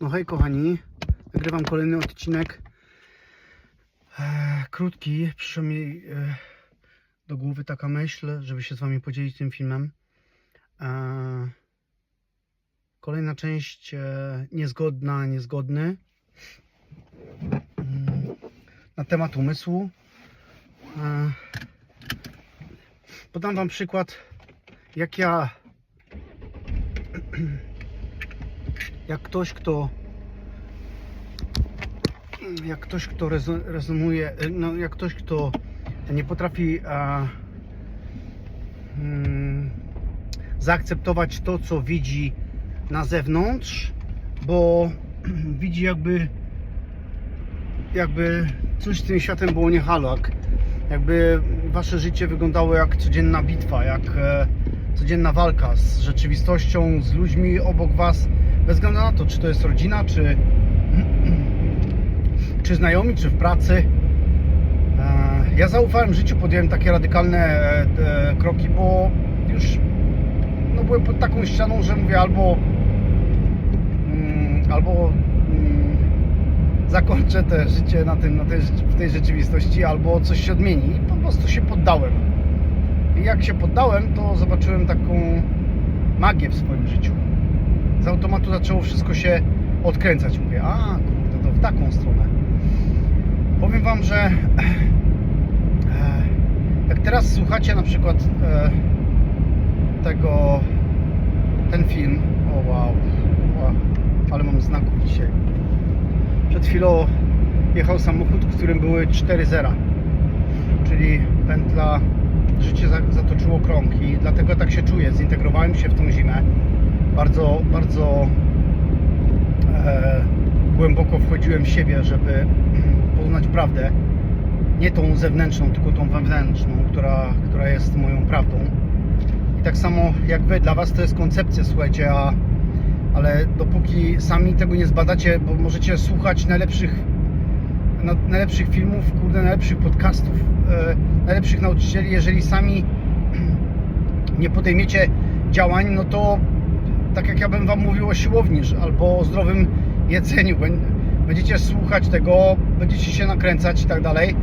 No hej kochani, nagrywam kolejny odcinek. Krótki, przyszła mi do głowy taka myśl, żeby się z wami podzielić tym filmem. Kolejna część niezgodny na temat umysłu. Podam wam przykład, jak ktoś, kto rezonuje, no jak ktoś, kto nie potrafi zaakceptować to, co widzi na zewnątrz, bo widzi jakby coś z tym światem było nie halo, jakby wasze życie wyglądało jak codzienna bitwa, jak codzienna walka z rzeczywistością, z ludźmi obok was, bez względu na to, czy to jest rodzina, czy znajomi, czy w pracy. Ja zaufałem życiu, podjąłem takie radykalne kroki, bo już byłem pod taką ścianą, że mówię albo zakończę te życie w tej rzeczywistości, albo coś się odmieni, i po prostu się poddałem. I jak się poddałem, to zobaczyłem taką magię w swoim życiu. Z automatu zaczęło wszystko się odkręcać. Mówię, kurde, to w taką stronę. Powiem wam, że jak teraz słuchacie na przykład ten film, wow, ale mam znaków dzisiaj. Przed chwilą jechał samochód, w którym były 4 zera, czyli pętla, życie zatoczyło krąg i dlatego tak się czuję. Zintegrowałem się w tą zimę. Bardzo, bardzo głęboko wchodziłem w siebie, żeby poznać prawdę. Nie tą zewnętrzną, tylko tą wewnętrzną, która jest moją prawdą. I tak samo jak wy, dla was to jest koncepcja, słuchajcie, ale dopóki sami tego nie zbadacie, bo możecie słuchać najlepszych filmów, najlepszych podcastów, najlepszych nauczycieli, jeżeli sami nie podejmiecie działań, no to tak jak ja bym wam mówił o siłowni albo o zdrowym jedzeniu, będziecie słuchać tego, będziecie się nakręcać i tak dalej,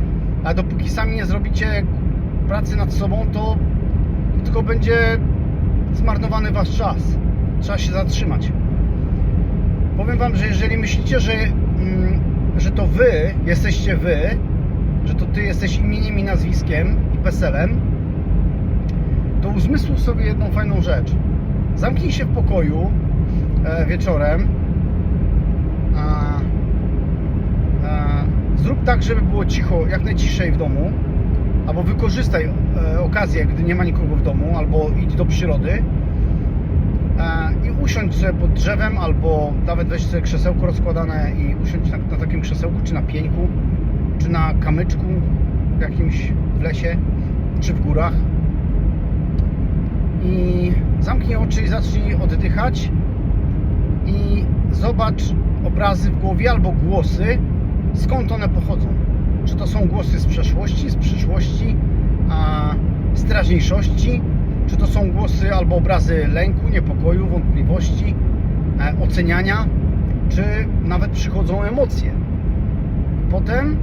a dopóki sami nie zrobicie pracy nad sobą, to tylko będzie zmarnowany wasz czas. Trzeba się zatrzymać. Powiem wam, że jeżeli myślicie, że to wy jesteście wy, że to ty jesteś imieniem i nazwiskiem i PESEL-em, to uzmysł sobie jedną fajną rzecz. Zamknij się w pokoju wieczorem. Zrób tak, żeby było cicho, jak najciszej w domu, albo wykorzystaj okazję, gdy nie ma nikogo w domu, albo idź do przyrody i usiądź sobie pod drzewem, albo nawet weź sobie krzesełko rozkładane i usiądź na takim krzesełku, czy na pieńku, czy na kamyczku jakimś w lesie, czy w górach, i zamknij oczy i zacznij oddychać i zobacz obrazy w głowie albo głosy, skąd one pochodzą. Czy to są głosy z przeszłości, z przyszłości, z teraźniejszości, czy to są głosy albo obrazy lęku, niepokoju, wątpliwości, oceniania, czy nawet przychodzą emocje. Potem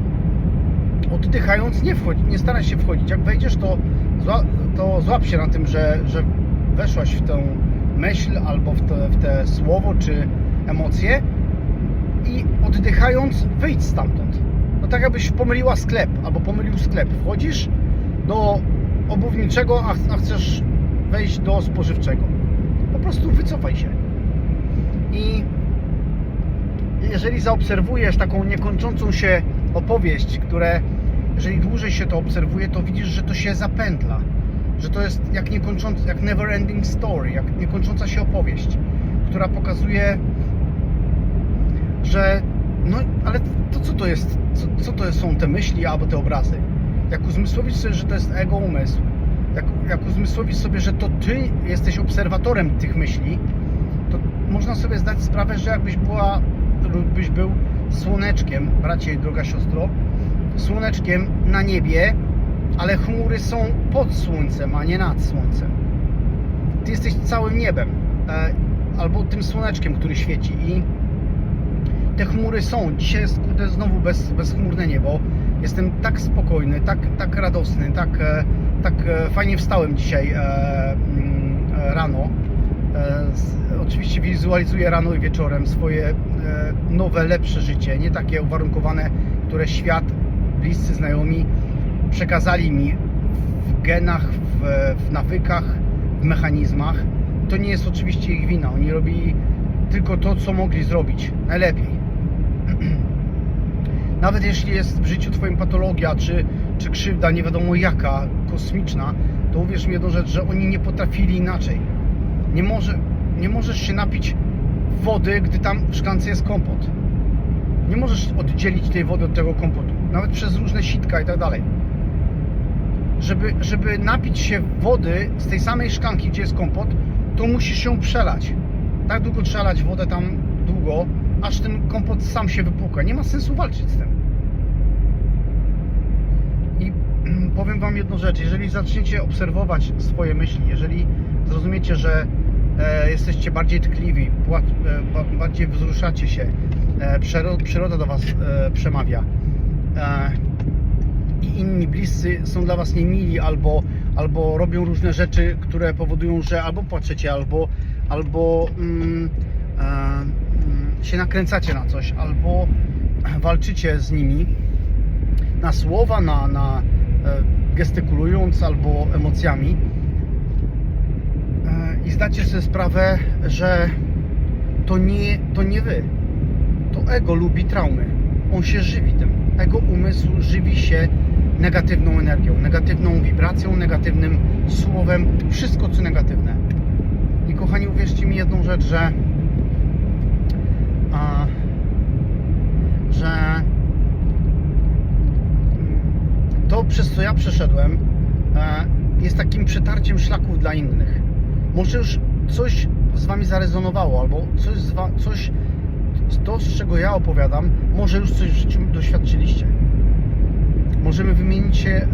oddychając, nie staraj się wchodzić. Jak wejdziesz, to złap się na tym, że weszłaś w tę myśl albo w te słowo czy emocje, i oddychając wyjdź stamtąd. No tak jakbyś pomyliła sklep albo pomylił sklep. Wchodzisz do obuwniczego, a chcesz wejść do spożywczego. Po prostu wycofaj się. I jeżeli zaobserwujesz taką niekończącą się opowieść, jeżeli dłużej się to obserwuje, to widzisz, że to się zapętla. Że to jest jak never ending story, jak niekończąca się opowieść, która pokazuje, że no ale to co to jest? Co to są te myśli albo te obrazy? Jak uzmysłowić sobie, że to jest ego umysł, jak uzmysłowić sobie, że to ty jesteś obserwatorem tych myśli, to można sobie zdać sprawę, że jakbyś był słoneczkiem, bracie i droga siostro, słoneczkiem na niebie, ale chmury są pod słońcem, a nie nad słońcem. Ty jesteś całym niebem, albo tym słoneczkiem, który świeci, i te chmury są. Dzisiaj jest kurde znowu bezchmurne niebo. Jestem tak spokojny, tak radosny, tak fajnie wstałem dzisiaj rano. Oczywiście wizualizuję rano i wieczorem swoje nowe, lepsze życie, nie takie uwarunkowane, które świat, bliscy znajomi przekazali mi w genach, w nawykach, w mechanizmach. To nie jest oczywiście ich wina. Oni robili tylko to, co mogli zrobić najlepiej. Nawet jeśli jest w życiu twoim patologia, czy krzywda, nie wiadomo jaka, kosmiczna, to uwierz mi jedną rzecz, że oni nie potrafili inaczej. Nie możesz się napić wody, gdy tam w szklance jest kompot. Nie możesz oddzielić tej wody od tego kompotu. Nawet przez różne sitka i tak dalej. Żeby napić się wody z tej samej szklanki, gdzie jest kompot, to musisz się przelać. Tak długo trzeba lać wodę tam długo, aż ten kompot sam się wypłuka. Nie ma sensu walczyć z tym. I powiem wam jedną rzecz. Jeżeli zaczniecie obserwować swoje myśli, jeżeli zrozumiecie, że jesteście bardziej tkliwi, bardziej wzruszacie się, przyroda do was przemawia i inni bliscy są dla was niemili, albo robią różne rzeczy, które powodują, że albo płaczecie, albo się nakręcacie na coś, albo walczycie z nimi na słowa, na gestykulując, albo emocjami, i zdacie sobie sprawę, że to nie wy. To ego lubi traumy. On się żywi tym. Ego umysł żywi się negatywną energią, negatywną wibracją, negatywnym słowem, wszystko co negatywne. I kochani, uwierzcie mi jedną rzecz, że to, przez co ja przeszedłem, jest takim przetarciem szlaków dla innych. Może już coś z wami zarezonowało, albo coś to, z czego ja opowiadam, może już coś w życiu doświadczyliście. Możemy wymienić się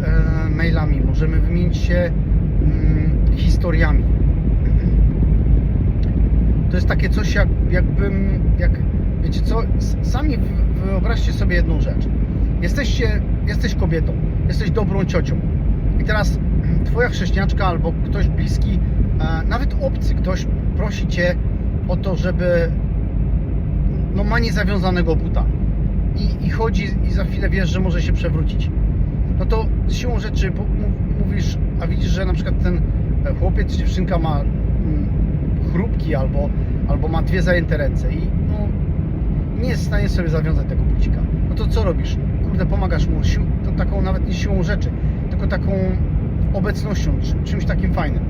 mailami, możemy wymienić się historiami. To jest takie coś, wiecie co, sami wyobraźcie sobie jedną rzecz. Jesteś kobietą, jesteś dobrą ciocią i teraz twoja chrześniaczka albo ktoś bliski, nawet obcy ktoś prosi cię o to, żeby ma niezawiązanego buta i chodzi i za chwilę wiesz, że może się przewrócić. No to siłą rzeczy mówisz, a widzisz, że na przykład ten chłopiec czy dziewczynka ma chrupki albo ma dwie zajęte ręce i nie jest w stanie sobie zawiązać tego bucika. No to co robisz? Kurde, pomagasz mu to taką nawet nie siłą rzeczy, tylko taką obecnością, czymś takim fajnym.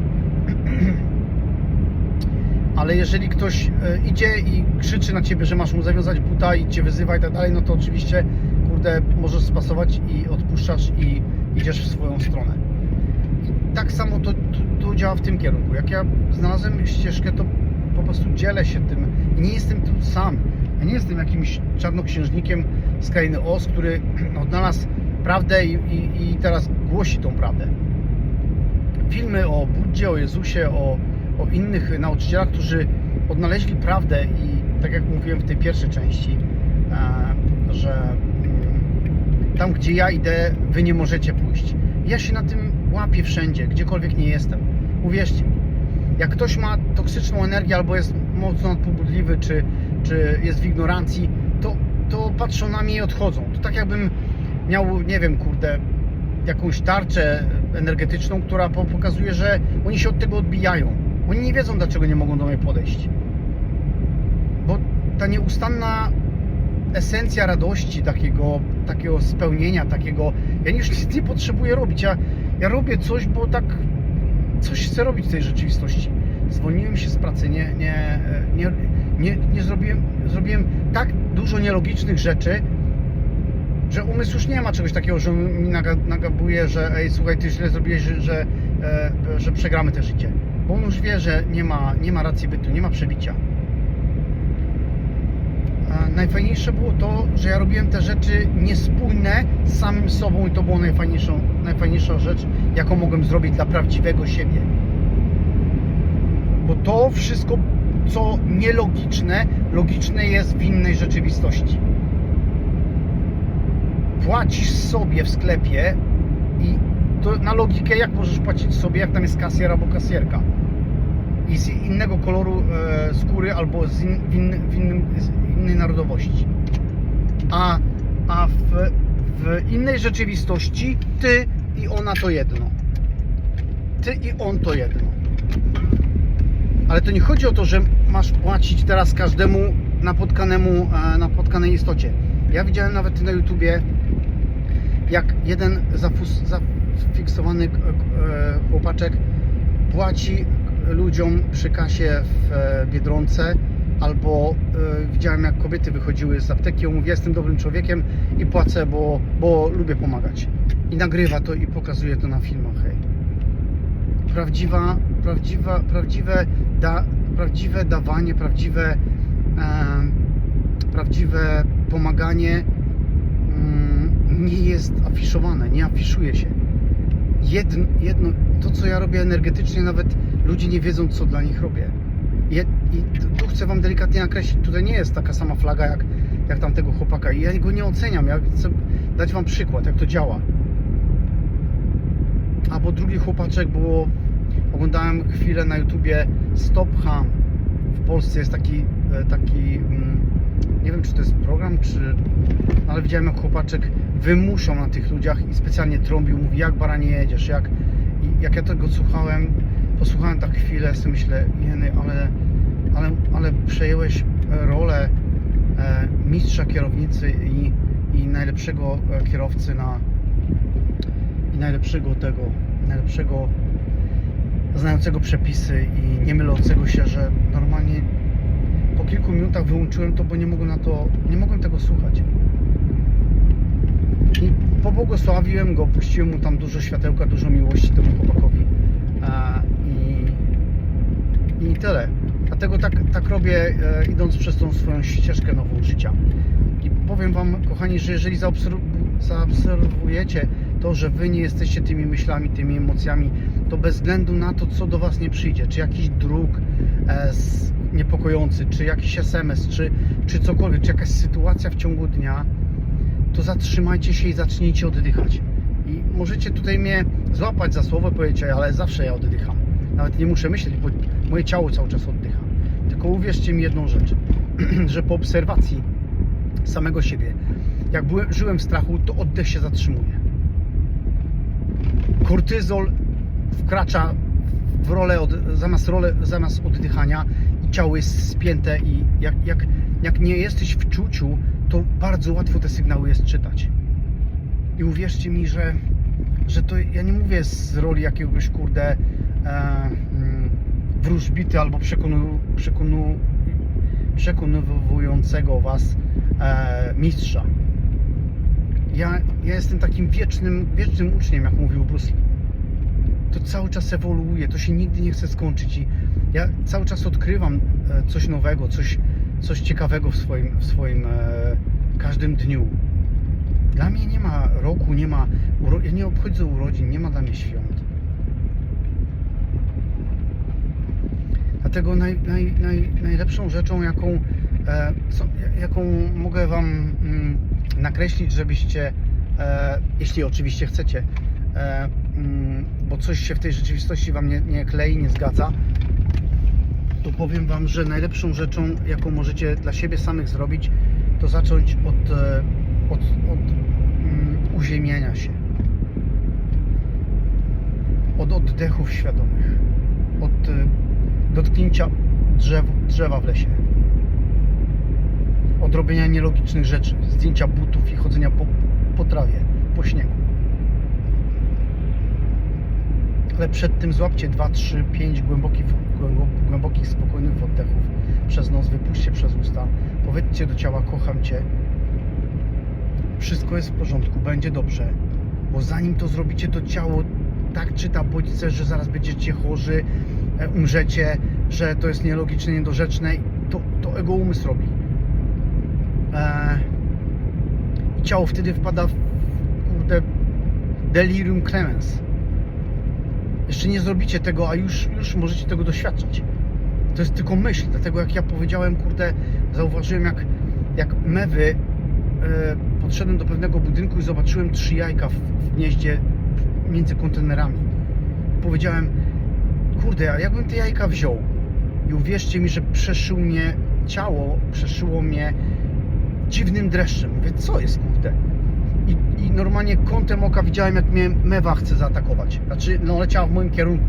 Ale jeżeli ktoś idzie i krzyczy na ciebie, że masz mu zawiązać buta i cię wyzywa i tak dalej, no to oczywiście, kurde, możesz spasować i odpuszczasz i idziesz w swoją stronę. I tak samo to działa w tym kierunku. Jak ja znalazłem ścieżkę, to po prostu dzielę się tym. I nie jestem tu sam. Ja nie jestem jakimś czarnoksiężnikiem z krainy Oz, który odnalazł prawdę i teraz głosi tą prawdę. Filmy o Buddzie, o Jezusie, o innych nauczycielach, którzy odnaleźli prawdę i tak jak mówiłem w tej pierwszej części, że tam, gdzie ja idę, wy nie możecie pójść. Ja się na tym łapię wszędzie, gdziekolwiek nie jestem. Uwierzcie mi. Jak ktoś ma toksyczną energię albo jest mocno nadpobudliwy, czy jest w ignorancji, to patrzą na mnie i odchodzą. To tak jakbym miał, nie wiem, kurde, jakąś tarczę energetyczną, która pokazuje, że oni się od tego odbijają. Oni nie wiedzą, dlaczego nie mogą do mnie podejść. Bo ta nieustanna esencja radości, takiego spełnienia, ja już nie potrzebuję robić. Ja robię coś, bo tak coś chcę robić w tej rzeczywistości. Zwolniłem się z pracy, nie zrobiłem tak dużo nielogicznych rzeczy, że umysł już nie ma czegoś takiego, że mi nagabuje, że ej, słuchaj, ty źle zrobiłeś, że przegramy te życie. Bo on już wie, że nie ma racji bytu, nie ma przebicia. A najfajniejsze było to, że ja robiłem te rzeczy niespójne z samym sobą i to było najfajniejsza rzecz, jaką mogłem zrobić dla prawdziwego siebie. Bo to wszystko co nielogiczne, logiczne jest w innej rzeczywistości. Płacisz sobie w sklepie i to na logikę, jak możesz płacić sobie, jak tam jest kasjer albo kasjerka i z innego koloru skóry albo z innej narodowości. A w innej rzeczywistości ty i ona to jedno. Ty i on to jedno. Ale to nie chodzi o to, że masz płacić teraz każdemu napotkanej istocie. Ja widziałem nawet na YouTubie, jak jeden zafiksowany chłopaczek płaci ludziom przy kasie w Biedronce, albo widziałem, jak kobiety wychodziły z apteki, on mówi: jestem dobrym człowiekiem i płacę, bo lubię pomagać. I nagrywa to i pokazuje to na filmach. Hej. Prawdziwe dawanie, prawdziwe pomaganie nie jest afiszowane, nie afiszuje się. Jedno, to co ja robię energetycznie, nawet ludzie nie wiedzą, co dla nich robię. I tu chcę wam delikatnie nakreślić, tutaj nie jest taka sama flaga jak tamtego chłopaka i ja go nie oceniam, ja chcę dać wam przykład, jak to działa. Albo drugi chłopaczek, oglądałem chwilę na YouTubie Stop Ham. W Polsce jest taki nie wiem, czy to jest program, ale widziałem, jak chłopaczek wymuszał na tych ludziach i specjalnie trąbił, mówi: jak baranie jedziesz, jak ja tego posłuchałem tak chwilę, sobie myślę: jeny, ale przejęłeś rolę mistrza kierownicy i najlepszego kierowcy i najlepszego znającego przepisy i nie mylącego się, że normalnie po kilku minutach wyłączyłem to, bo nie mogłem tego słuchać. I pobłogosławiłem go, puściłem mu tam dużo światełka, dużo miłości temu chłopakowi i tyle. Dlatego tak robię, idąc przez tą swoją ścieżkę nową życia. I powiem wam, kochani, że jeżeli zaobserwujecie to, że wy nie jesteście tymi myślami, tymi emocjami, to bez względu na to, co do was nie przyjdzie, czy jakiś druk niepokojący, czy jakiś SMS, czy cokolwiek, czy jakaś sytuacja w ciągu dnia, to zatrzymajcie się i zacznijcie oddychać. I możecie tutaj mnie złapać za słowo, powiedzieć: ale zawsze ja oddycham. Nawet nie muszę myśleć, bo moje ciało cały czas oddycha. Tylko uwierzcie mi jedną rzecz, że po obserwacji samego siebie, jak żyłem w strachu, to oddech się zatrzymuje. Kortyzol wkracza w rolę, zamiast oddychania i ciało jest spięte i jak nie jesteś w czuciu, to bardzo łatwo te sygnały jest czytać. I uwierzcie mi, że to ja nie mówię z roli jakiegoś wróżbity albo przekonywującego was mistrza. Ja jestem takim wiecznym uczniem, jak mówił Bruce Lee. To cały czas ewoluuje, to się nigdy nie chce skończyć i ja cały czas odkrywam coś nowego, coś ciekawego w swoim każdym dniu. Dla mnie nie ma roku, ja nie obchodzę urodzin, nie ma dla mnie świąt. Dlatego najlepszą rzeczą, jaką mogę wam nakreślić, żebyście, jeśli oczywiście chcecie, bo coś się w tej rzeczywistości wam nie klei, nie zgadza, to powiem wam, że najlepszą rzeczą, jaką możecie dla siebie samych zrobić, to zacząć od uziemiania się, od oddechów świadomych, od dotknięcia drzewa w lesie, od robienia nielogicznych rzeczy, zdjęcia butów i chodzenia po trawie, po śniegu. Ale przed tym złapcie 2, 3, 5 głębokich, spokojnych oddechów przez nos, wypuśćcie przez usta, powiedzcie do ciała: kocham cię, wszystko jest w porządku, będzie dobrze, bo zanim to zrobicie, to ciało tak czyta bodźce, że zaraz będziecie chorzy, umrzecie, że to jest nielogiczne, niedorzeczne, i to ego umysł robi. I ciało wtedy wpada w delirium tremens. Jeszcze nie zrobicie tego, a już możecie tego doświadczać. To jest tylko myśl, dlatego jak ja powiedziałem, kurde, zauważyłem jak mewy, podszedłem do pewnego budynku i zobaczyłem 3 jajka w gnieździe między kontenerami. Powiedziałem, kurde, a jakbym te jajka wziął? I uwierzcie mi, że przeszyło mnie dziwnym dreszczem. Mówię, co jest, kurde? I normalnie kątem oka widziałem, jak mnie mewa chce zaatakować. Znaczy, no leciała w moim kierunku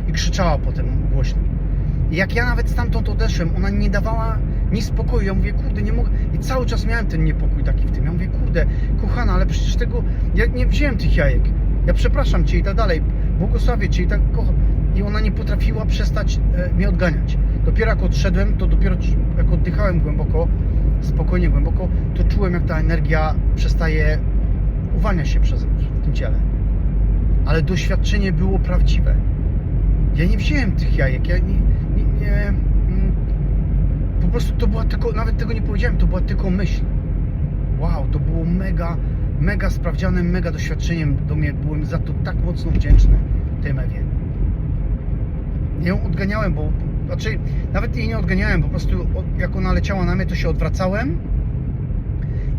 i krzyczała potem głośno. I jak ja nawet stamtąd odeszłem, ona nie dawała mi spokoju. Ja mówię, kurde, nie mogę. I cały czas miałem ten niepokój taki w tym. Ja mówię, kurde, kochana, ale przecież tego, ja nie wziąłem tych jajek. Ja przepraszam Cię i tak dalej. Błogosławię Cię i tak kocham. I ona nie potrafiła przestać mnie odganiać. Dopiero jak odszedłem, to dopiero jak oddychałem głęboko, spokojnie, głęboko, to czułem, jak ta energia przestaje uwalniać się w tym ciele. Ale doświadczenie było prawdziwe. Ja nie wziąłem tych jajek, ja po prostu to była tylko, nawet tego nie powiedziałem, to była tylko myśl. Wow, to było mega sprawdzianem, mega doświadczeniem do mnie. Byłem za to tak mocno wdzięczny tej mewie. Ja ją odganiałem, znaczy nawet jej nie odganiałem, po prostu jak ona leciała na mnie, to się odwracałem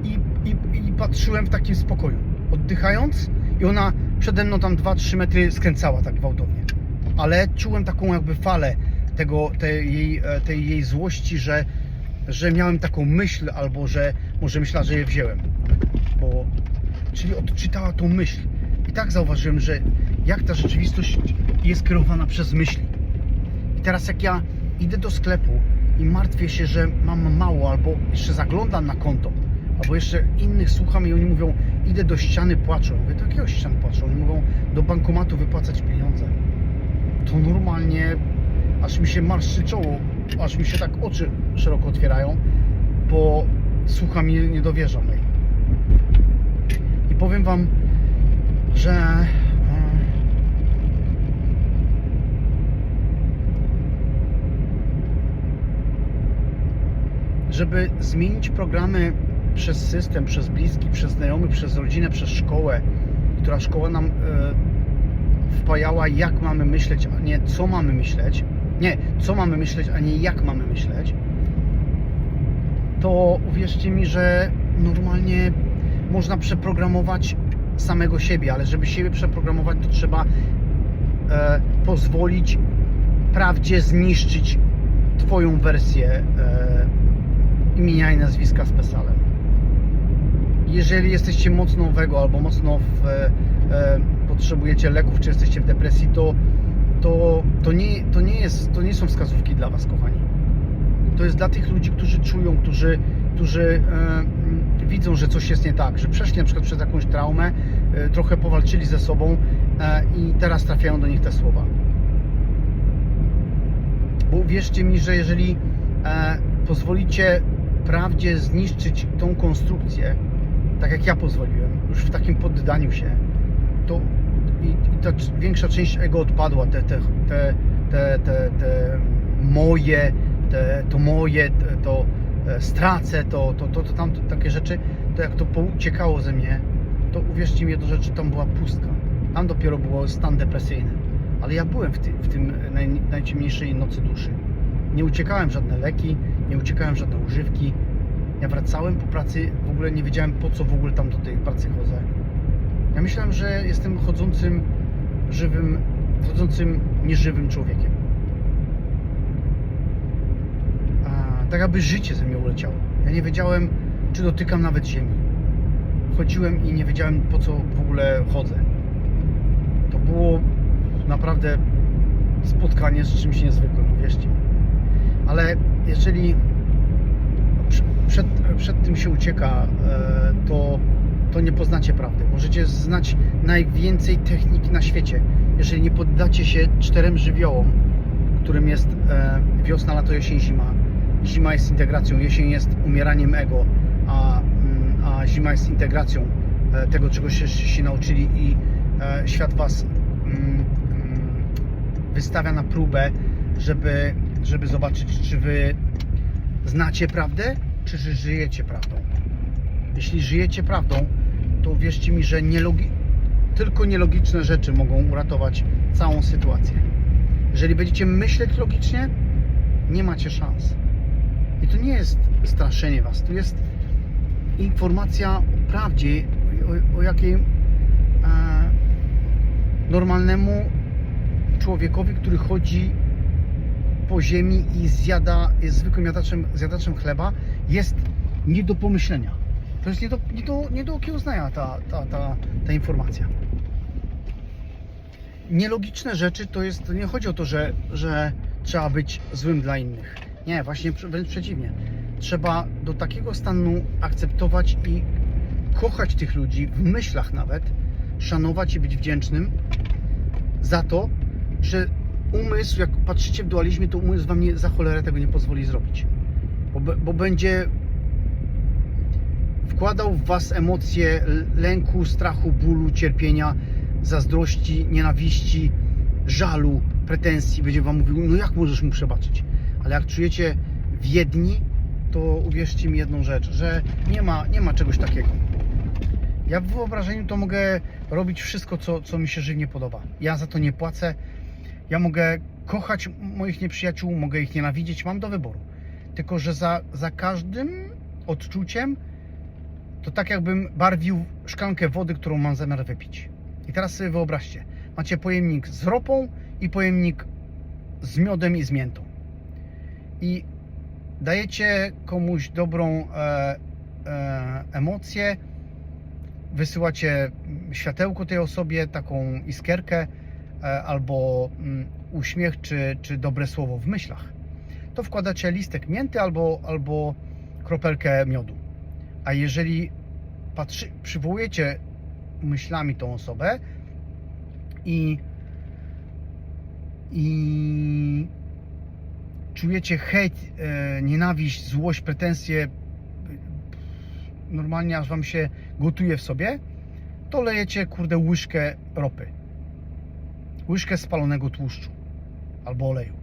i patrzyłem w takim spokoju, oddychając, i ona przede mną tam 2-3 metry skręcała tak gwałtownie. Ale czułem taką jakby falę tej jej złości, że miałem taką myśl, albo że może myślała, że je wziąłem. Czyli odczytała tą myśl. I tak zauważyłem, że jak ta rzeczywistość jest kierowana przez myśli. I teraz jak ja idę do sklepu i martwię się, że mam mało, albo jeszcze zaglądam na konto, albo jeszcze innych słucham i oni mówią, idę do ściany, płaczą. Mówię, do jakiego ściany płaczą? Oni mówią, do bankomatu wypłacać pieniądze. To normalnie aż mi się marszczy czoło, aż mi się tak oczy szeroko otwierają, bo słucham i nie dowierzam jej. I powiem Wam, że żeby zmienić programy przez system, przez bliskich, przez znajomych, przez rodzinę, przez szkołę, która szkoła nam wpajała, jak mamy myśleć, a nie co mamy myśleć. Nie, co mamy myśleć, a nie jak mamy myśleć. To uwierzcie mi, że normalnie można przeprogramować samego siebie, ale żeby siebie przeprogramować, to trzeba pozwolić prawdzie zniszczyć Twoją wersję imienia i nazwiska z PESEL-em. Jeżeli jesteście mocno w ego, albo mocno potrzebujecie leków, czy jesteście w depresji, to nie są wskazówki dla Was, kochani. To jest dla tych ludzi, którzy czują, którzy widzą, że coś jest nie tak, że przeszli na przykład przez jakąś traumę, trochę powalczyli ze sobą i teraz trafiają do nich te słowa. Bo uwierzcie mi, że jeżeli pozwolicie prawdzie zniszczyć tą konstrukcję, tak jak ja pozwoliłem, już w takim poddaniu się, to i ta większa część ego odpadła, to stracę, to tam takie rzeczy, to jak to pouciekało ze mnie, to uwierzcie mi, do rzeczy tam była pustka. Tam dopiero było stan depresyjny. Ale ja byłem w tym najciemniejszej nocy duszy. Nie uciekałem w żadne leki, nie uciekałem w żadne używki. Ja wracałem po pracy, w ogóle nie wiedziałem, po co w ogóle tam do tej pracy chodzę. Ja myślałem, że jestem chodzącym nieżywym człowiekiem. Tak jakby życie ze mnie uleciało. Ja nie wiedziałem, czy dotykam nawet ziemi. Chodziłem i nie wiedziałem, po co w ogóle chodzę. To było naprawdę spotkanie z czymś niezwykłym, uwierzcie mi. Ale jeżeli przed tym się ucieka, to nie poznacie prawdy. Możecie znać najwięcej technik na świecie. Jeżeli nie poddacie się 4 żywiołom, którym jest wiosna, lato, jesień, zima. Zima jest integracją, jesień jest umieraniem ego, a zima jest integracją tego, czego się nauczyli, i świat Was wystawia na próbę, żeby zobaczyć, czy Wy znacie prawdę, czy żyjecie prawdą. Jeśli żyjecie prawdą, to wierzcie mi, że tylko nielogiczne rzeczy mogą uratować całą sytuację. Jeżeli będziecie myśleć logicznie, Nie macie szans. I to nie jest straszenie was, to jest informacja o prawdzie, o jakiej normalnemu człowiekowi, który chodzi po ziemi i jest zwykłym zjadaczem chleba, jest nie do pomyślenia. To jest nie do okiełznania ta informacja. Nielogiczne rzeczy to nie chodzi o to, że trzeba być złym dla innych. Nie, właśnie wręcz przeciwnie. Trzeba do takiego stanu akceptować i kochać tych ludzi, w myślach nawet, szanować i być wdzięcznym za to, że umysł, jak patrzycie w dualizmie, to umysł wam za cholerę tego nie pozwoli zrobić. Bo będzie wkładał w was emocje lęku, strachu, bólu, cierpienia, zazdrości, nienawiści, żalu, pretensji. Będzie wam mówił, no jak możesz mu przebaczyć? Ale jak czujecie w jedni, to uwierzcie mi jedną rzecz, że nie ma czegoś takiego. Ja w wyobrażeniu to mogę robić wszystko, co mi się żywnie podoba. Ja za to nie płacę. Ja mogę kochać moich nieprzyjaciół, mogę ich nienawidzieć, mam do wyboru. Tylko że za każdym odczuciem to tak jakbym barwił szklankę wody, którą mam zamiar wypić. I teraz sobie wyobraźcie, macie pojemnik z ropą i pojemnik z miodem i z miętą. I dajecie komuś dobrą emocję, wysyłacie światełko tej osobie, taką iskierkę, albo uśmiech, czy dobre słowo w myślach. To wkładacie listek mięty albo kropelkę miodu. A jeżeli przywołujecie myślami tą osobę i czujecie hejt, nienawiść, złość, pretensje, normalnie aż wam się gotuje w sobie, to lejecie, kurde, łyżkę ropy. Łyżkę spalonego tłuszczu albo oleju.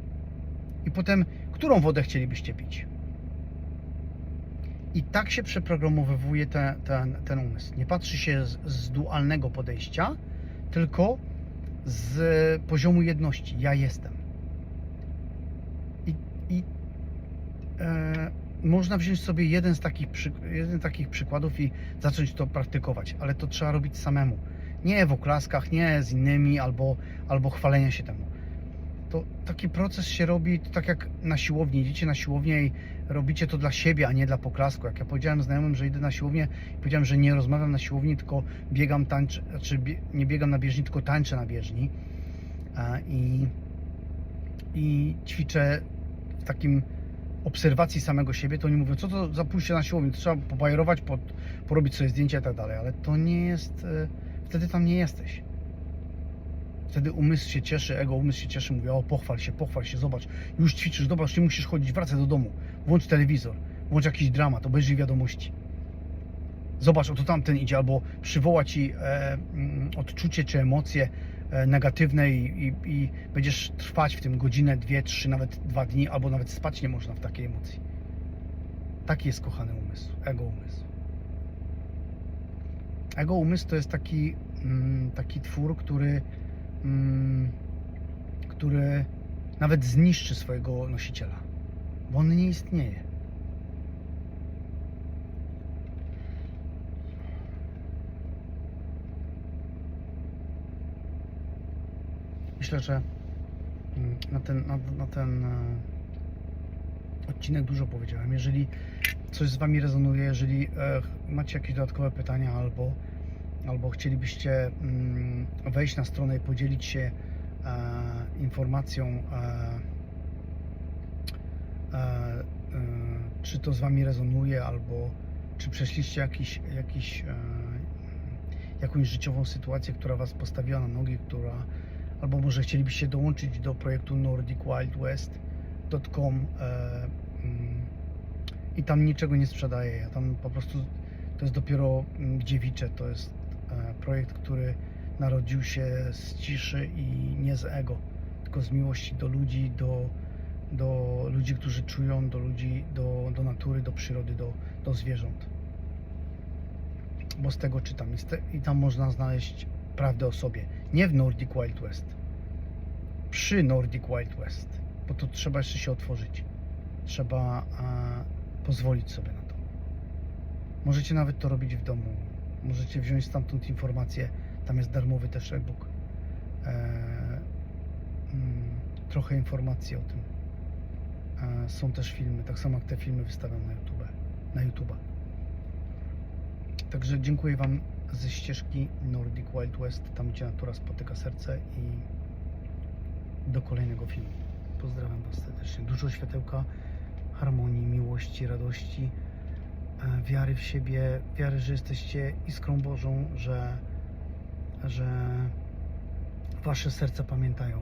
I potem, którą wodę chcielibyście pić? I tak się przeprogramowuje ten umysł. Nie patrzy się z dualnego podejścia, tylko z poziomu jedności. Ja jestem. Można wziąć sobie jeden z takich przykładów i zacząć to praktykować, ale to trzeba robić samemu. Nie w oklaskach, nie z innymi, albo chwalenia się temu. To taki proces się robi tak jak na siłowni. Idziecie na siłownię i robicie to dla siebie, a nie dla poklasku. Jak ja powiedziałem znajomym, że idę na siłownię, powiedziałem, że nie rozmawiam na siłowni, tylko biegam, tańczę, nie biegam na bieżni, tylko tańczę na bieżni. I ćwiczę w takim obserwacji samego siebie, to oni mówią, co to za pójście na siłownię, to trzeba pobajerować, porobić sobie zdjęcia i tak dalej, ale to nie jest, wtedy tam nie jesteś. Wtedy umysł się cieszy, umysł się cieszy, mówi, o pochwal się, zobacz, już ćwiczysz, zobacz, nie musisz chodzić, wracaj do domu, włącz telewizor, włącz jakiś dramat, obejrzyj wiadomości. Zobacz, oto tamten idzie, albo przywoła ci odczucie czy emocje negatywne i będziesz trwać w tym godzinę, 2, 3, nawet 2 dni, albo nawet spać nie można w takiej emocji. Taki jest kochany umysł, ego umysł. Ego umysł to jest taki twór, który nawet zniszczy swojego nosiciela, bo on nie istnieje. Myślę, że na ten odcinek dużo powiedziałem. Jeżeli coś z wami rezonuje, jeżeli macie jakieś dodatkowe pytania albo chcielibyście wejść na stronę i podzielić się informacją, czy to z wami rezonuje, albo czy przeszliście jakąś życiową sytuację, która was postawiła na nogi, albo może chcielibyście dołączyć do projektu nordicwildwest.com i tam niczego nie sprzedaję. Ja tam po prostu, to jest dopiero dziewicze, to jest projekt, który narodził się z ciszy i nie z ego, tylko z miłości do ludzi, do ludzi, którzy czują, do ludzi, do natury, do przyrody, do zwierząt. Bo z tego czytam i tam można znaleźć prawdę o sobie. Nie w Nordic Wild West. Przy Nordic Wild West. Bo to trzeba jeszcze się otworzyć. trzeba pozwolić sobie na to. Możecie nawet to robić w domu. Możecie wziąć stamtąd informacje. Tam jest darmowy też e-book. Trochę informacji o tym. Są też filmy, tak samo jak te filmy wystawiam na YouTube. Także dziękuję Wam ze ścieżki Nordic Wild West, tam gdzie natura spotyka serce, i do kolejnego filmu. Pozdrawiam Was serdecznie. Dużo światełka, harmonii, miłości, radości, wiary w siebie, wiary, że jesteście iskrą Bożą, że Wasze serca pamiętają,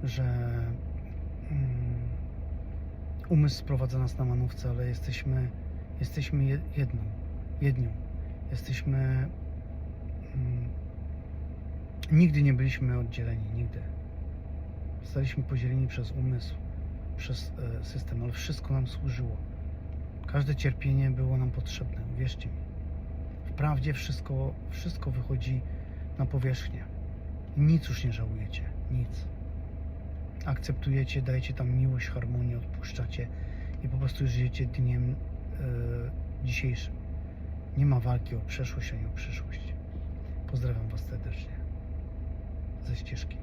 że umysł sprowadza nas na manówce, ale jesteśmy jednią. Jesteśmy... Nigdy nie byliśmy oddzieleni, nigdy. Zostaliśmy podzieleni przez umysł, przez system, ale wszystko nam służyło. Każde cierpienie było nam potrzebne, uwierzcie mi. Wprawdzie wszystko wychodzi na powierzchnię. Nic już nie żałujecie, nic. Akceptujecie, dajecie tam miłość, harmonię, odpuszczacie i po prostu żyjecie dniem dzisiejszym. Nie ma walki o przeszłość ani o przyszłość. Pozdrawiam Was serdecznie ze ścieżki.